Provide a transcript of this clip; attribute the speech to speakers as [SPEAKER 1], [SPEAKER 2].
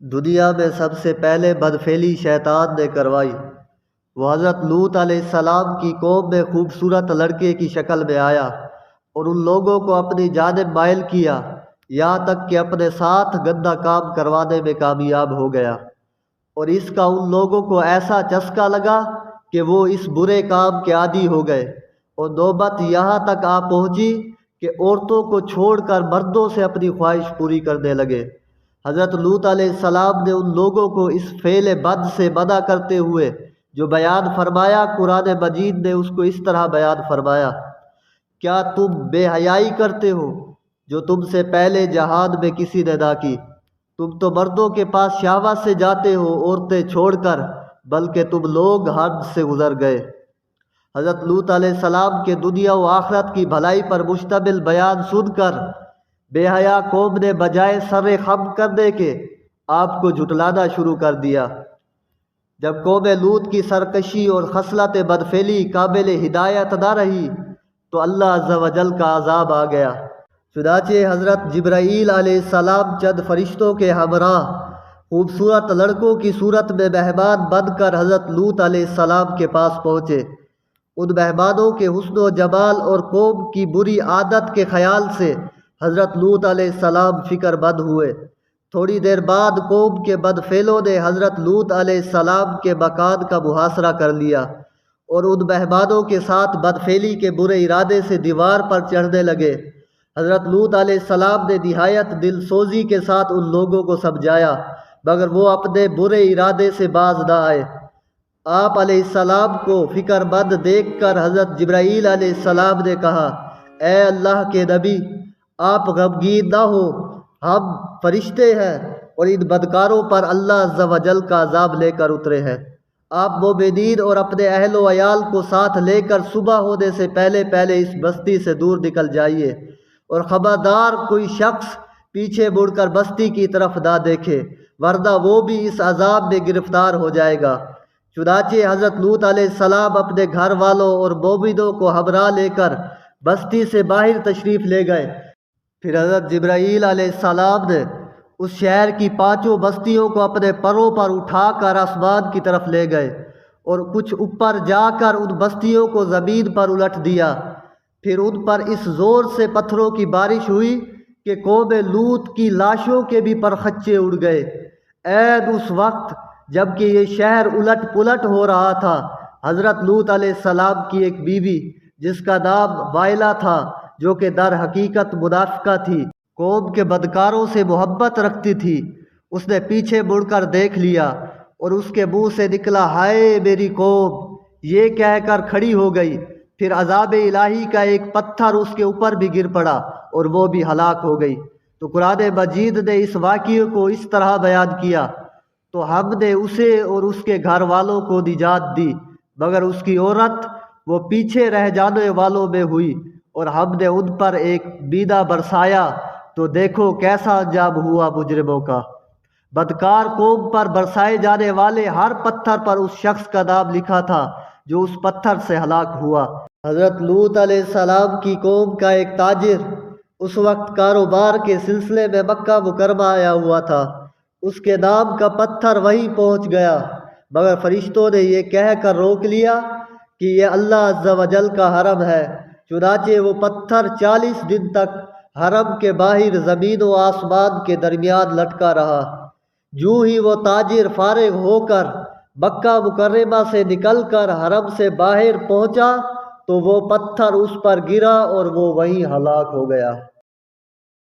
[SPEAKER 1] دنیا میں سب سے پہلے بدفعلی شیطان نے کروائی۔ وہ حضرت لوط علیہ السلام کی قوم میں خوبصورت لڑکے کی شکل میں آیا اور ان لوگوں کو اپنی جانب مائل کیا، یہاں تک کہ اپنے ساتھ گندا کام کروانے میں کامیاب ہو گیا، اور اس کا ان لوگوں کو ایسا چسکا لگا کہ وہ اس برے کام کے عادی ہو گئے، اور نوبت یہاں تک آ پہنچی کہ عورتوں کو چھوڑ کر مردوں سے اپنی خواہش پوری کرنے لگے۔ حضرت لوط علیہ السلام نے ان لوگوں کو اس فعل بد سے منع کرتے ہوئے جو بیان فرمایا، قرآن مجید نے اس کو اس طرح بیان فرمایا: کیا تم بے حیائی کرتے ہو جو تم سے پہلے جہان میں کسی نے نہ کی؟ تم تو مردوں کے پاس شہوت سے جاتے ہو عورتیں چھوڑ کر، بلکہ تم لوگ حد سے گزر گئے۔ حضرت لوط علیہ السلام کے دنیا و آخرت کی بھلائی پر مشتمل بیان سن کر بے حیا قوم نے بجائے سر خم کرنے کے آپ کو جھٹلانا شروع کر دیا۔ جب قوم لوط کی سرکشی اور خصلت بدفعلی قابل ہدایت نہ رہی تو اللہ عز و جل کا عذاب آ گیا۔ چنانچہ حضرت جبرائیل علیہ السلام چند فرشتوں کے ہمراہ خوبصورت لڑکوں کی صورت میں مہمان بن کر حضرت لوط علیہ السلام کے پاس پہنچے۔ ان مہمانوں کے حسن و جمال اور قوم کی بری عادت کے خیال سے حضرت لوط علیہ السلام فکر مند ہوئے۔ تھوڑی دیر بعد قوم کے بدفعلوں نے حضرت لوط علیہ السلام کے مکان کا محاصرہ کر لیا اور ان مہمانوں کے ساتھ بدفعلی کے برے ارادے سے دیوار پر چڑھنے لگے۔ حضرت لوط علیہ السلام نے نہایت دل سوزی کے ساتھ ان لوگوں کو سمجھایا، مگر وہ اپنے برے ارادے سے باز نہ آئے۔ آپ علیہ السلام کو فکر مند دیکھ کر حضرت جبرائیل علیہ السلام نے کہا: اے اللہ کے نبی، آپ غمگین نہ ہو، ہم فرشتے ہیں اور ان بدکاروں پر اللہ عز و جل کا عذاب لے کر اترے ہیں۔ آپ مومنین اور اپنے اہل و عیال کو ساتھ لے کر صبح ہونے سے پہلے اس بستی سے دور نکل جائیے، اور خبردار کوئی شخص پیچھے مڑ کر بستی کی طرف نہ دیکھے، ورنہ وہ بھی اس عذاب میں گرفتار ہو جائے گا۔ چنانچہ حضرت لوط علیہ السلام اپنے گھر والوں اور مومنوں کو ہمراہ لے کر بستی سے باہر تشریف لے گئے۔ پھر حضرت جبرائیل علیہ السلام نے اس شہر کی 5 بستیوں کو اپنے پروں پر اٹھا کر آسمان کی طرف لے گئے اور کچھ اوپر جا کر ان بستیوں کو زمین پر الٹ دیا۔ پھر ان پر اس زور سے پتھروں کی بارش ہوئی کہ قوم لوط کی لاشوں کے بھی پرخچے اڑ گئے۔ عین اس وقت جب کہ یہ شہر الٹ پلٹ ہو رہا تھا، حضرت لوط علیہ السلام کی ایک بیوی جس کا نام وائلہ تھا، جو کہ در حقیقت منافقہ تھی، قوم کے بدکاروں سے محبت رکھتی تھی، اس نے پیچھے مڑ کر دیکھ لیا اور اس کے منہ سے نکلا: ہائے میری قوم! یہ کہہ کر کھڑی ہو گئی۔ پھر عذاب الہی کا ایک پتھر اس کے اوپر بھی گر پڑا اور وہ بھی ہلاک ہو گئی۔ تو قرآن مجید نے اس واقعے کو اس طرح بیان کیا: تو ہم نے اسے اور اس کے گھر والوں کو نجات دی، مگر اس کی عورت وہ پیچھے رہ جانے والوں میں ہوئی، اور ہم نے ان پر ایک مینا برسایا، تو دیکھو کیسا انجام ہوا مجرموں کا۔ بدکار قوم پر برسائے جانے والے ہر پتھر پر اس شخص کا نام لکھا تھا جو اس پتھر سے ہلاک ہوا۔ حضرت لوط علیہ السلام کی قوم کا ایک تاجر اس وقت کاروبار کے سلسلے میں مکہ مکرمہ آیا ہوا تھا۔ اس کے نام کا پتھر وہیں پہنچ گیا، مگر فرشتوں نے یہ کہہ کر روک لیا کہ یہ اللہ عز و جل کا حرم ہے۔ چنانچہ وہ پتھر 40 دن تک حرم کے باہر زمین و آسمان کے درمیان لٹکا رہا۔ جو ہی وہ تاجر فارغ ہو کر مکہ مکرمہ سے نکل کر حرم سے باہر پہنچا تو وہ پتھر اس پر گرا اور وہ وہیں ہلاک ہو گیا۔